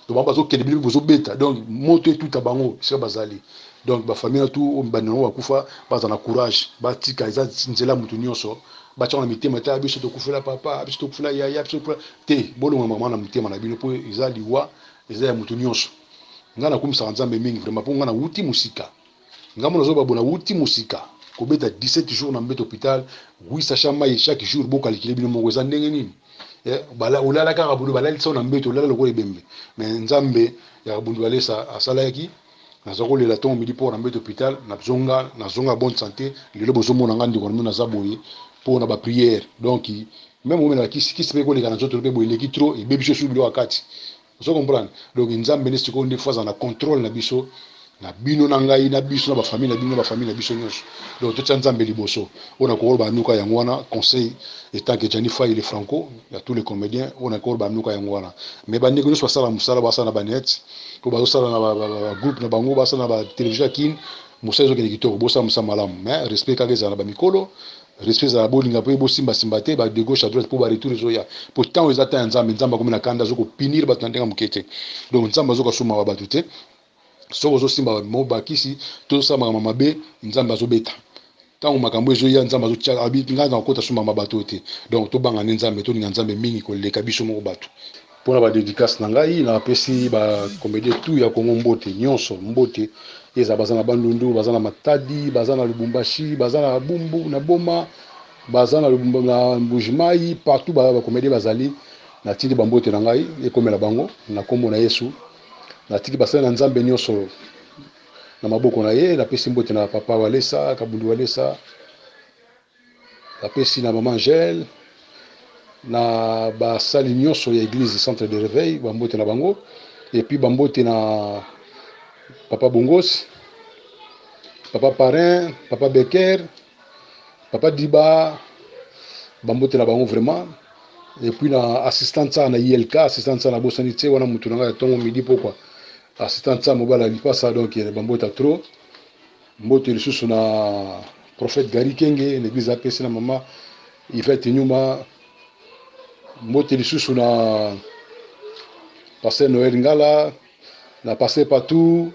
donc ba zo kende bi bozo beta donc moto tout à bango c'est bazali. Donc ba famille tout banano bakufa baza na courage batika eza nzela mutu nyonso bacha na mitema ta biso to kufela papa biso to kufela yaya biso te bolo mama na mitema na bino po eza liwa eza ya mutu nyonso ngana kumisa nzambe mingi vraiment po ngana wuti musika ngamo nazo babona wuti musika ko beta 17 jours na mbete hôpital oui sacha mai chaque jour bo calculer bino moko eza ndenge nini bala ulala kaka bulu bala litso na mbete ulala lokole bembe mais nzambe ya bundu balesa asala yaki nazako le laton midi pour en hôpital na zonga bonne santé le bozo mona ngandi ko na zaboyi pour na ba prière donc même on na qui se peut ko le kana zoto be boyi le kitro et bebi sur le wakati vous comprenez donc nzambe ne se ko ndi fois na contrôle na biso na bino na ngai na biso na ba famille na bino na famille na biso nyonso donc to nzambe liboso on a ko ba nuka ya ngwana conseil étant que Jennifer il est franco il y a tous les comédiens on a ko ba nuka ya ngwana mais ba ndeko nyonso basala musala basala ba net ko ba sala na ba groupe na bango basala na ba télévision kin musala zo ke kitoko bosa musala malamu mais respect ka za na ba mikolo respect za bolinga po bo simba te ba de gauche à droite pour ba retour zo ya pourtant ils attendent nzamba comme na kanda zo ko pinir ba tandanga mukete donc nzamba zo ka suma ba batute so zo simba mo bakisi to sa mama mabe nzamba zo beta tango makambo ezo ya nzamba zo tia abi ngana na kota suma mabato te donc to banga nzambe to nzambe mingi ko leka biso moko bato pona ba dédicace na ngai na pesi ba comédie tout ya Kongo mbote nyonso mbote eza bazana bandundu bazana matadi bazana lubumbashi bazana bumbu na boma bazana lubumba na mbujimai partout ba comédie bazali na tindi bambote na ngai ekomela bango na kombo na Yesu na tiki basana na nzambe nyonso na maboko na ye na pesi mbote na papa Walesa kabundu Walesa na pesi na maman Angèle na basali nyonso ya église centre de réveil bambote na bango et puis bambote na papa Bongos papa Parrain papa Becker papa Diba bambote na bango vraiment et puis na assistante na ILK assistante na bosanité wana mutu na tongo midi pourquoi assistant ça mobile lipa ça donc il bambota trop mbote lisusu na prophète Gary Kenge l'église APC na mama Yvette Nyuma mbote lisusu na pasteur Noël Ngala na pasteur Patou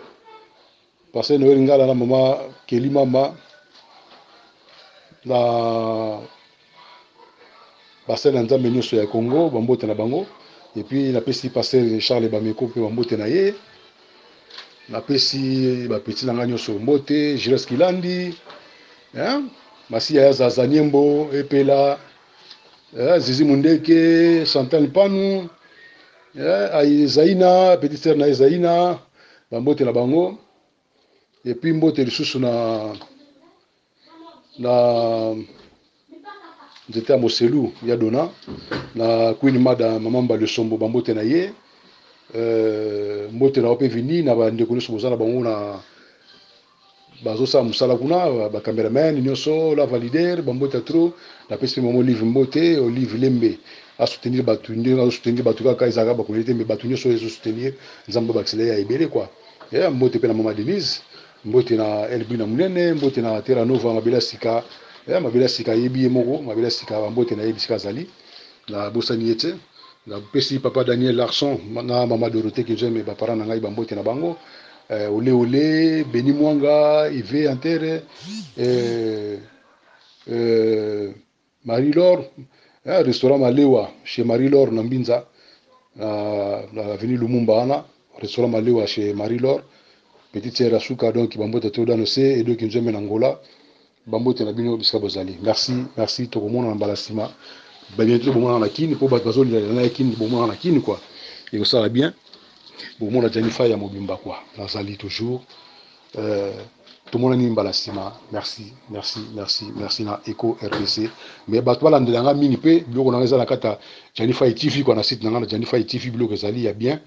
pasteur Noël Ngala na mama Kelly mama na pasteur Nzambe nyonso ya Congo bambote na bango et puis la pesi pasteur Charles Bameko pe bambote na ye na pesi ba petit nanga nyonso mbote Jules Kilandi hein Masi ya Zazaniembo epela Zizi Mundeke Chantal Panu Zaina petite sœur na Zaina bambote na bango et puis mbote lisusu na j'étais à Moselu ya dona na Queen Mada Mamamba le Sombo bambote na ye mbote na ope vini na ba ndeko nyonso bozana bango na bazo sa musala kuna ba cameraman nyonso la validaire bambote trop na pesi momo livre mbote Olive Lembe a soutenir batu ndinga soutenir batu kaka izaka ba kolete me batu nyonso ezo soutenir nzambo baxele ya ibele quoi ya mbote pe na mama Denise mbote na Elbina Munene mbote na Terra Nova mabela sika ya mabela sika yebi moko mabela sika mbote na yebi sika zali na bosani yete na pesi papa Daniel Larson na mama Dorothée que j'aime ba parents na ngai bambote na bango ole Beni Mwanga Yves Antere Marie-Laure restaurant Malewa chez Marie-Laure na Mbinza na avenue Lumumba ana restaurant Malewa chez Marie-Laure petite sœur Asuka donc bambote to danose et donc nous aime en Angola bambote na bino bisika bozali merci to komona na balasima ba bientôt bomona na kini po bato bazoli na kini bomona na kini quoi et ça va bien bomona Jennifer ya mobimba quoi nazali toujours tout le monde ni balasima merci na Eco RPC mais bato bala ndelanga mini pe biloko na ngeza na kata Jennifer TV quoi na site na ngana Jennifer TV biloko ezali ya bien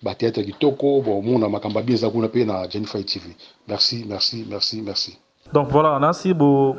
ba théâtre kitoko bon mona makamba bien za kuna pe na Jennifer TV merci. Donc voilà, merci pour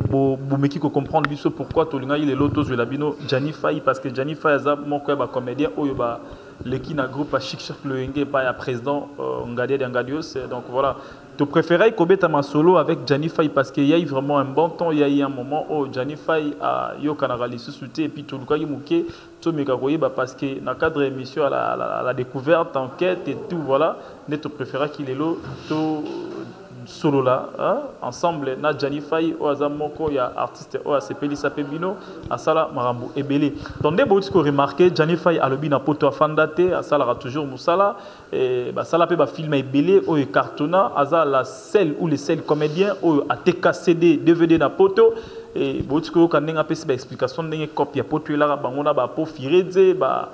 meki ko comprendre biso pourquoi tolinga il est l'auto de labino Jennifer parce que Jennifer est mon quoi comédien oyo ba leki na groupe a chic le ngé pa ya président Ngadié Ngadios donc voilà. Tu préférais Kobeta ma solo avec Jennifer parce qu'il y a eu vraiment un bon temps, il y a eu un moment où Jennifer a eu un sous-souté et puis tout le cas il mouké tout me parce que dans le cadre de l'émission à la découverte, enquête et tout voilà, tu préférais qu'il est là tout solo là hein? Ensemble na Jennifer au Azamoko il y a artiste au ACP Sapebino à Sala Marambo et Belé donc des beaux que remarqué Jennifer a lobi na poto afandate à Sala toujours Moussala et ba Sala pe ba film et Belé au cartona aza la celle ou les celles comédiens au a TKCD DVD na poto et beaux que quand n'enga pesi ba explication n'enga copie poto là bangona ba po fireze ba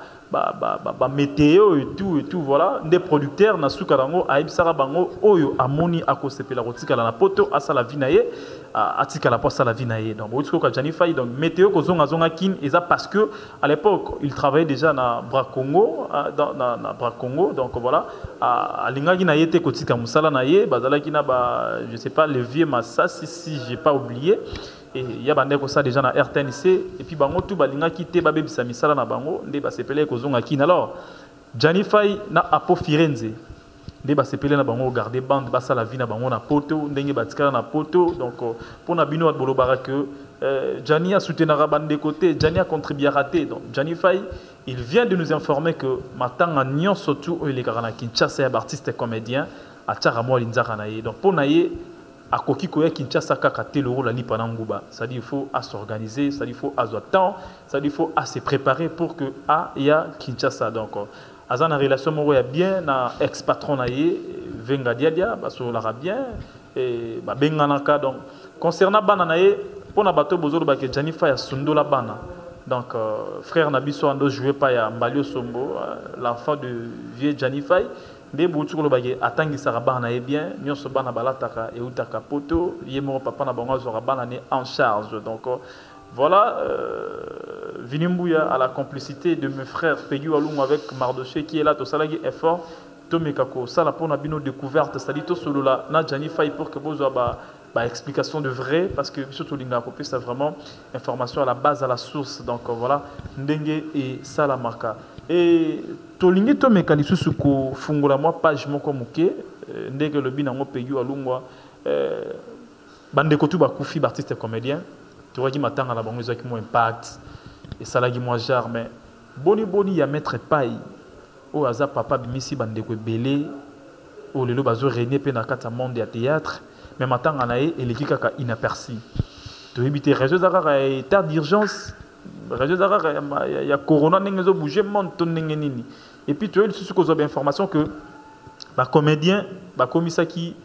météo et tout voilà des producteurs na sukarango aibisara bango oyo amoni akosepela kotika la poto asala vinaye atika la posa la vinaye donc botiko ka Jennifer donc météo ko zonga kin eza parce que à l'époque il travaillait déjà na Bracongo na Bracongo donc voilà alinga na yete kotika musala na ye bazala kina ba je sais pas le vieux massa si j'ai pas oublié et il y a bandé ko ça déjà na RTNC et puis bango tout balinga kité ba bebisa misala na bango nde ba sepelé ko zonga kin alors Jennifer na apo Firenze nde ba sepelé na bango garder bande ba sala vie na bango na poto ndenge batikala na poto donc pour na bino bolo baraka Jani a soutenu bande côté Jani a contribué à rater donc Jennifer il vient de nous informer que matanga nyon surtout il est garana Kinshasa artiste et comédien a tchara linzaka na ye donc pour naye à Koki Koya Kinshasa Kakate le rôle à Lipananguba. Ça dit il faut à s'organiser, ça dit il faut à avoir temps, ça dit il faut à se préparer pour que y a Kinshasa. Donc, à la relation moi bien, na ex-patron naie, Venga Diadia, baso l'arabien, et Benganaka. Donc, concernant Bananae, pour na bateau bozolo ba que Jennifer ya Sundola Bana. Donc, frère Nabiso Ando jouait pas ya Mbalio Sombo, l'enfant de vieux Jennifer. Des bouts le bagage atangi sarabana est bien nyon so bana balataka et utaka poto yemo papa na bango zorabana né en charge donc voilà Vinimbuya à la complicité de mes frères Peggy Walung avec Mardoché qui est là to salagi effort to mekako sala pona bino découverte ça dit to solo là na Jennifer pour que bozo ba explication de vrai parce que surtout linga copie c'est vraiment information à la base à la source donc voilà ndenge et salamaka et tolingi to mekalisu suko fungula moi page moko muke ndenge le bina ngo peyu alungwa bande ko tu ba kufi artiste comédien tu vois qui matanga la bango qui mo impact et ça la qui moi jar mais boni ya maître pai o aza papa bimisi bande ko belé o lelo bazo régner pe na kata monde ya théâtre mais matanga na e eleki kaka inaperçu to éviter réseau zaka état d'urgence réseau zaka ya corona n'engezo bouger monde ton nini et puis tu as ce que vous information que ba comédien ba commissaire qui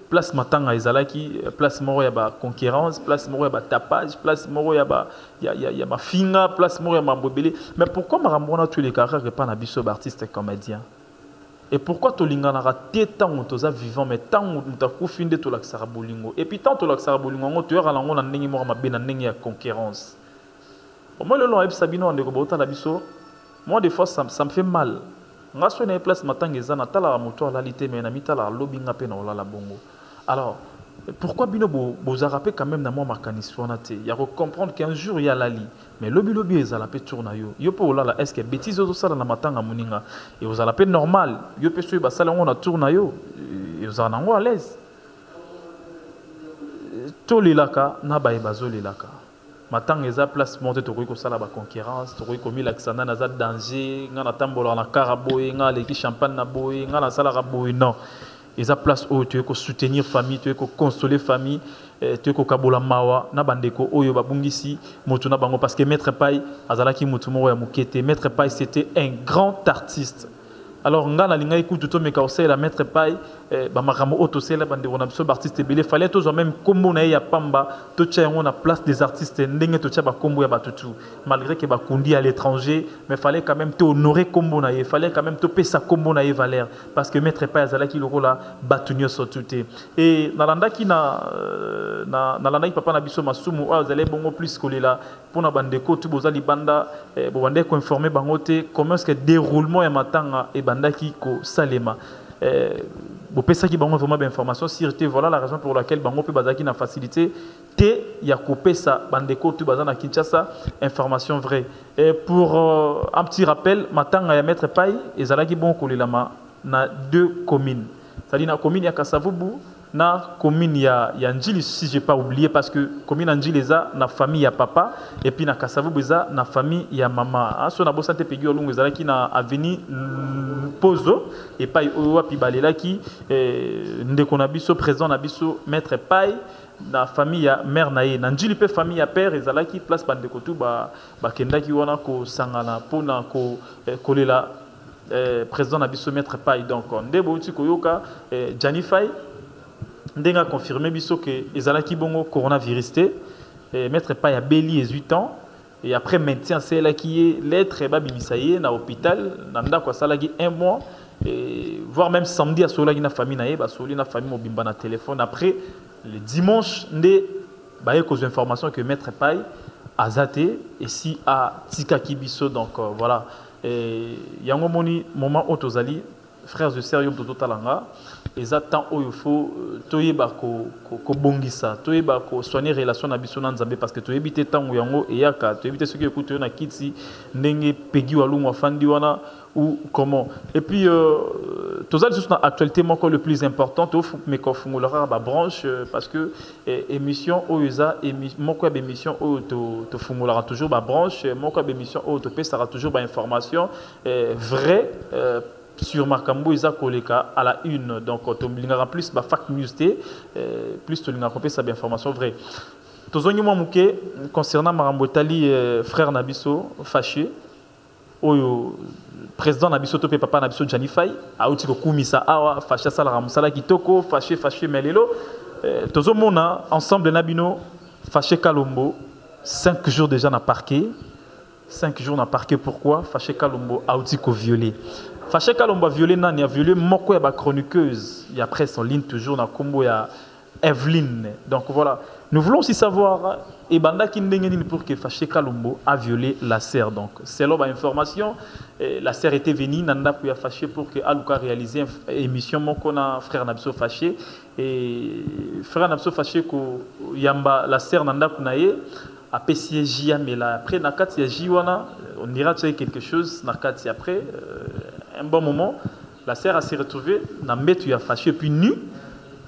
place matanga ezalaki place moro ya ba concurrence place moro ya ba tapage place moro ya ba ya ma finga place moro ya mambobele mais pourquoi marambona tous les carrières pas na biso ba artiste comédien et pourquoi tolinga na raté tant toza vivant mais tant muta kufinde to laksara bolingo et puis tant to laksara bolingo ngo tu era lango na ndenge moro mabe na ndenge ya concurrence moi le long sabino ndeko bota la biso moi des fois ça me fait mal. Nga so na place matanga ezana tala moto ala lité mais na mitala lobinga pe na olala bongo. Alors pourquoi bino boza rappé quand même na moi makanisi wana te ya comprendre qu'un jour il y a lali mais lobi ezala pe tourna yo pe olala est-ce que bêtise ozo sala na matanga muninga et ozala pe normal yo pe so ba sala ngona tourna yo ozana ngo à l'aise to lilaka na ba ebazo lilaka matanga eza place monte to ko sala ba concurrence to ko mi laksana na za danger ngana tambola na karaboy ngala ki champagne na boy ngana sala raboy non eza place où tu ko soutenir famille tu ko consoler famille tu ko kabola mawa na bandeko oyo babungisi moto na bango parce que maître pai azalaki moto moko ya mukete maître pai c'était un grand artiste. Alors ngana linga écoute to meka osela maître pai ba makamo otosela bande on a besoin d'artistes belé fallait toujours même kombo na ya pamba to tcha on a place des artistes ndenge to tcha ba kombo ya batutu malgré que ba kundi à l'étranger mais fallait quand même te honorer kombo na ye fallait quand même te payer sa kombo na ye valeur parce que maître pai azala ki loko la batunyo sotuté et nalanda ki nalanda ki papa na biso masumu azale bongo plus kolela pona bandeko tu bozali banda bo bande ko informer bangote comment est-ce que déroulement ya matanga et bandaki ko salema bo pesa ki bango vraiment d'information sur te voilà la raison pour laquelle bango pe bazaki na facilité te ya ko pesa bandeko tu bazana Kinshasa information vraie et pour un petit rappel matanga ya maître pai ezalaki bon kolelama na deux communes c'est-à-dire na commune ya Kasavubu na commune ya Njili si j'ai pas oublié parce que commune Njili eza na famille ya papa et puis na Kasavubu eza na famille ya mama so na bosante pegi olungu ezala ki na avenue Pozo et pai owa pi balela ki ndeko na biso président na biso maître pai na famille ya mère na ye na Njili pe famille ya père ezala ki place bandeko tu ba kendaki wana ko sangana pona ko kolela président na biso maître pai donc ndebo uti koyoka Janifai ndenga confirmé biso que ezalaki bongo coronavirus te maître pai ya beli 18 ans et après maintien c'est là qui est lettre ba bimisaye na hôpital na ndako salaki 1 mois et voire même samedi à solaki na famille na ye ba soli na famille mobimba na téléphone après le dimanche ndé ba ye cause information que maître pai azate et si a tikaki biso donc voilà et yango moni moment otozali frères et sœurs yom toto talanga eza temps où il faut toyeba ko bongisa toyeba ko soigner relation na biso na Nzambe parce que toyebite tango yango eyaka toyebite ce qui écoute na kitsi ndenge pegi walungu afandi wana ou comment et puis tozali sur actualité moko le plus important to me ko fungolaka ba branche parce que émission oyoza moko ya émission o to fungolaka toujours ba branche moko ya émission o to pesara toujours ba information vrai sur Makambo Isa Koleka à la une donc on lingara plus ba fact news plus to lingara sa information vraie tozongi mo muke concernant Marambo Tali frère Nabiso fâché oyo président Nabiso to pe papa Nabiso Janifai a uti ko kumisa awa fâché sala ramusala kitoko fâché melelo tozomona ensemble Nabino fâché Kalombo 5 jours déjà na parquet 5 jours na parquet pourquoi fâché Kalombo a uti ko violé Fâché Kalombo a violé nani a violé moko ya ba chroniqueuse il y a presse en ligne toujours na combo ya Evelyne donc voilà nous voulons aussi savoir et banda ki ndenge nini pour que Fâché Kalombo a violé la sœur donc c'est là ba information la sœur était venue nanda pour ya fâché pour que aluka réaliser émission moko na frère Nabso Fâché et frère Nabso Fâché ko yamba la sœur nanda kunaye après siège mais là après nakati ya jiwana on ira tuer quelque chose nakati après un bon moment la sœur s'est retrouvée na metu ya fâché puis nu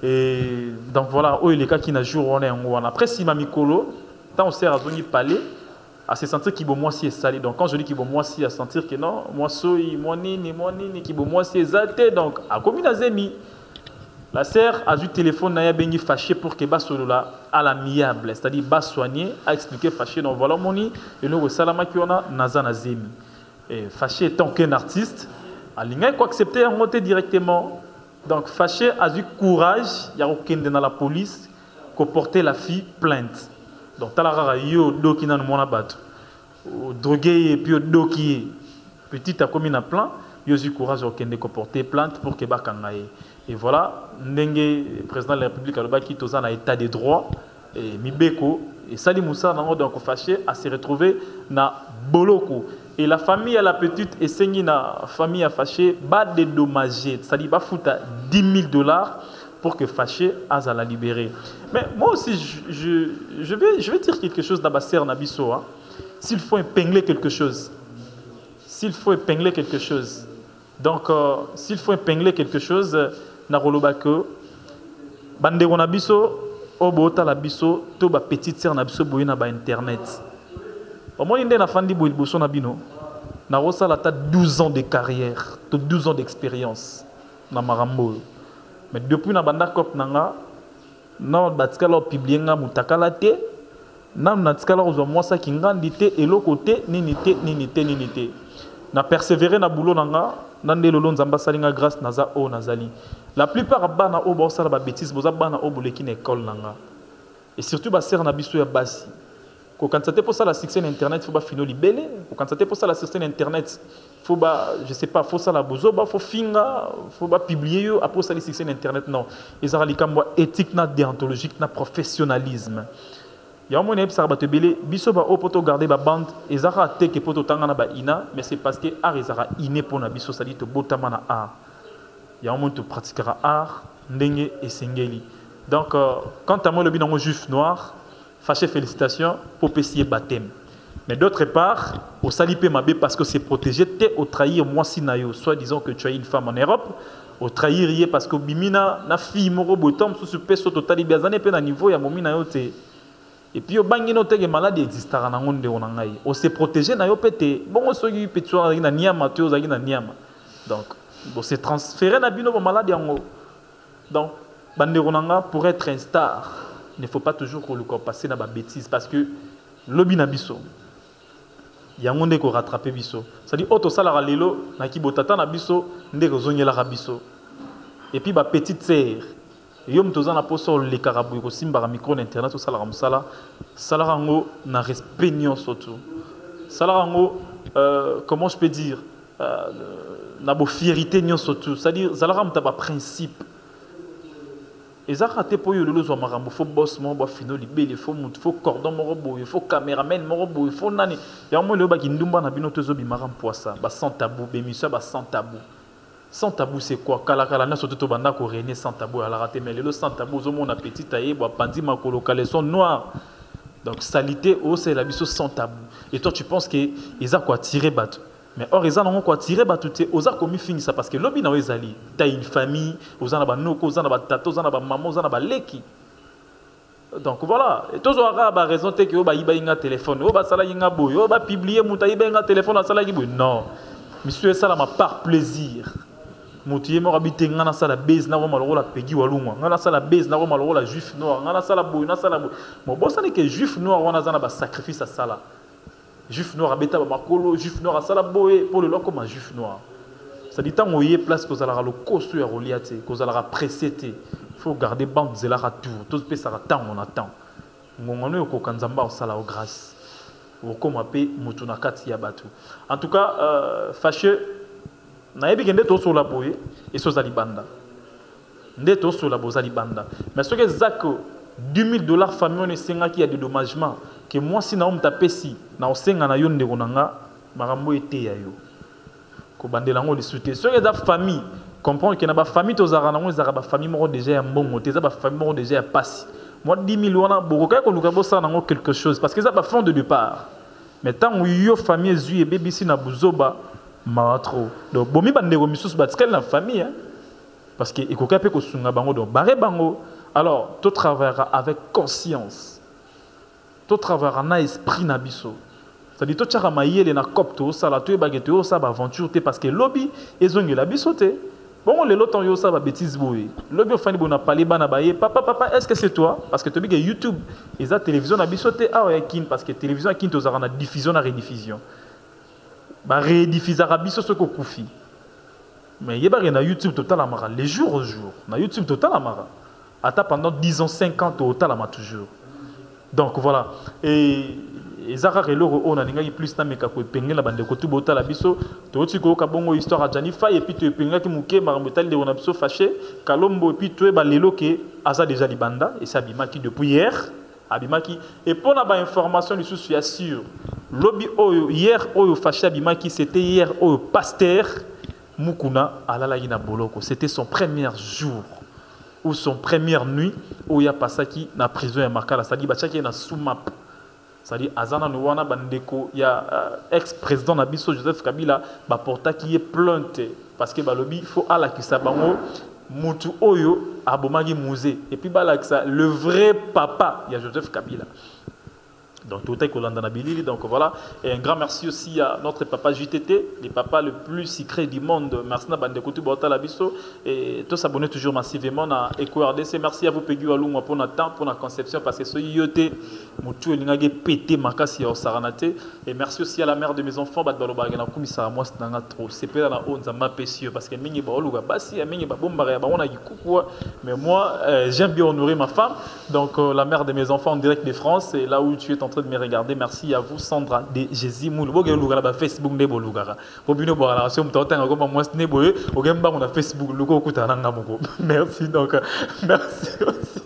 et donc voilà oh les cas qui n'a jour on est en après si ma mikolo tant on sert à venir parler à se sentir qui bon moi si est salé donc quand je dis qui bon moi si à sentir que non moi soi moi ni qui bon moi si exalté donc à commune azemi la sœur a du téléphone n'a bengi fâché pour que bas là à l'amiable c'est-à-dire bas soigner a expliqué fâché donc voilà moni et nous salama qui on a nazan azemi et fâché étant qu'un artiste a l'ingé quoi accepter à monter directement donc fâché a du courage il y a aucun dans la police qu'on porter la fille plainte. Donc, talara yo do qui n'a pas battu. Drogué et puis do qui petit à comme il a plein, yo eu courage aucun de porter plainte pour que bakangaye. Et voilà, ndenge président de la République a qui tous en état de droit et mibeko et Sali Moussa n'a donc fâché à se retrouver na boloko. Et la famille à la petite et la famille a fâché bas dédommagé, c'est-à-dire bah fouta $10 000 pour que fâché a la libérer. Mais moi aussi je vais dire quelque chose d'Abasser Nabiso. Hein. S'il faut épingler quelque chose, donc s'il faut épingler quelque chose, Narolobako, Bandero Nabiso, Obota Nabiso, Toba petite sœur Nabiso Boyina ba internet. Au moins, il y a des gens qui ont 12 ans de carrière, 12 ans d'expérience dans Marambo. Mais depuis que je suis publié, je suis persévéré dans le boulot. La plupart des bêtises, et surtout, quand c'était pour ça la section internet, il faut finir libellé. Quand c'était pour ça la section internet, faut je sais pas, faut ça la bozo, faut finga, faut publier après ça la section internet non. Ils ont dit éthique na déontologique na professionnalisme. Il y a un moment ça va te belé, biso ba au poto garder ba bande, ils ont raté que poto tanga na ba ina, mais c'est parce que art ils ont iné pour na biso ça dit to botama na art. Il y a un moment tu pratiqueras art, ndenge et sengeli. Donc quand à moi le binango juif noir fâché félicitations pour payer baptême. Mais d'autre part, au salipé mabé parce que c'est protégé, t'es au trahir moi si nayo, soit disons que tu as une femme en Europe, au trahir parce que bimina na fille moro botom sous ce peso total biazane pe na niveau ya momi nayo te. Et puis au bangi no te maladie existera na ngonde onangai. O se protéger nayo pété. Bon so yu petso na niama te ozagi na niama. Donc, bon c'est transféré na bino maladie yango. Donc, banderonanga pour être un star. Il ne faut pas toujours qu'on le passer dans la bêtise parce que lobby na biso il y a un monde qui rattraper biso ça dit auto salara lelo na ki botata na biso ndeko zongela ka biso et puis ba petite sœur yom toza na poso le karabu ko simba micro internet to salara musala salara ngo na respect nyonso tout salara ngo comment je peux dire na bo fierté nyonso tout c'est à dire salara mta ba principe. Et ça raté pour yo lolo zo marambo faut boss mo ba fino libele faut cordon morobo il faut caméraman morobo il faut nani ya mo le ba ki ndumba na bino tozo bi maram poisa ba sans tabou be mission ba sans tabou c'est quoi kala kala na soto to banda ko rené sans tabou ala raté mais le sans tabou zo mon appétit taillé ba pandi makolo caleçon noir donc salité oh c'est la biso sans tabou et toi tu penses que ils a quoi tirer bateau. Mais or, ils ont quoi tirer batouté, ils ont commis fini ça parce que l'objet n'a pas zali. T'as une famille, ils ont noko, ils ont tato, ils ont maman, ils ont leki. Donc voilà. Et tous aura ba raison te que oba iba inga téléphone, oba sala inga boy, oba publier muta iba inga téléphone à sala iba. Non. Monsieur ça ma par plaisir. Moutier mo habiter ngana sala base na wama la pegi walungwa. Ngana sala base na wama la juif noir, ngana sala boy, na sala boy. Mon boss ça n'est que juif noir wana zana ba sacrifice à sala. Juif noir à beta makolo, juif noir à salaboé pour le loco comme juif noir. Ça dit tant oyer place que ça la le costu à reliaté, que ça la précété. Il faut garder bande de la ratour, tout ce ça attend on attend. Ngongone ko kanzamba au sala au grâce. Au comme appé mutuna kati ya batu. En tout cas fâché na yebi gende to sur la boye et so zalibanda. Ndé to sur la bozalibanda. Mais ce que zako $10 000 famille on esenga qui a des dommagements que moi si na omtape si na osenga na yo ndeko nanga marambo ete ya yo ko bandela ngo le soutien so ya famille comprendre que na ba famille to zara nango zara ba famille moko déjà ya mbongo te za ba famille moko déjà ya pasi moi 10 000 wana bokoka ko luka bosa nango quelque chose parce que ça ba fond de départ mais tant où yo famille zui et bébé si na buzoba ma trop donc bomi bandeko misusu batikali na famille hein parce que ikoka pe ko sunga bango donc baré bango alors tout travaillera avec conscience tout travaillera na esprit na biso c'est-à-dire tout tchaka mayele na copto ça la tu baguette ça ba aventure parce que lobby ezongi la biso te bon les lots yo ça va bêtise boy lobby fani bona parler bana baye papa est-ce que c'est toi parce que tu que YouTube et ça télévision na biso te ah ouais kin parce que télévision kin tozara na diffusion na rediffusion ba rediffuser biso ce ko kufi mais yeba na YouTube total amara les jours au jour na YouTube total amara ata pendant 10 ans 50 total amara toujours donc voilà et ezaka reloro on a ninga plus na meka ko pengela bande ko tubota la biso to tiko ka bongo histoire jani fa et puis to penga ki muke marambotal de on a biso fâché kalombo et puis to ba lelo ke asa déjà libanda et ça bimaki depuis hier abimaki et pour la ba information je suis sûr lobby oyo hier oyo fâché abimaki c'était hier au pasteur Mukuna alala ina boloko c'était son premier jour ou son première nuit où il y a passé qui na prison et marqué ça dit ba chaki na soumap. C'est-à-dire, Azana Nouana Bandeko, il y a ex-président Nabiso Joseph Kabila, porta qui est plainte. Parce que il faut à la Kisabango, Moutou Oyo, Abomagi Mouzé. Et puis, le vrai papa, il y a Joseph Kabila. Donc, tout est Kolandanabili. Donc, voilà. Et un grand merci aussi à notre papa JTT, le papa le plus secret du monde. Merci à Bandeko Tubota Labiso. Et tous s'abonner toujours massivement à EcoRDC. Merci à vous, Peggy Walou, pour notre temps, pour la conception. Parce que ce yoté, Moutou Elingage pété, Makasi au Saranate. Et merci aussi à la mère de mes enfants, Badbalo Bagana Koumissa, moi, c'est un trop. C'est pas la honte, ça m'a pécieux. Parce que Mingi Baoluga, Bassi, Mingi Babombare, on a du coup. Mais moi, j'aime bien honorer ma femme. Donc, la mère de mes enfants en direct de France. Et là où tu es en train de me regarder, merci à vous Sandra de Jésus Moul. Vous avez Facebook ne bolugara. Vous pouvez voir la relation comme moi ce n'est pas au game on a Facebook logo kutana ngamoko. Merci donc merci aussi.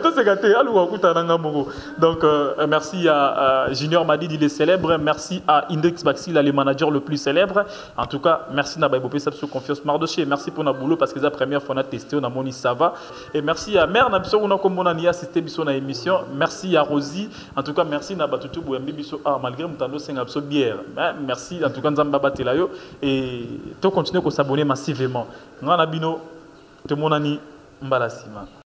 Tout c'est gâté allo kutana ngamoko. Donc merci à Junior Madi il est célèbre, merci à Index Baxil le manager le plus célèbre. En tout cas, merci na Baibopé sous confiance Mardoché, merci pour na boulot parce que c'est la première fois on a testé on a moni ça va et merci à mère na biso on a comme on a ni assisté biso na émission. Merci à Rosie. En tout cas, merci na batutu boyambi biso malgré mutando senga biso bière. Merci en tout cas nzamba batelayo et to continuer ko s'abonner massivement. Ngana bino te monani mbala sima.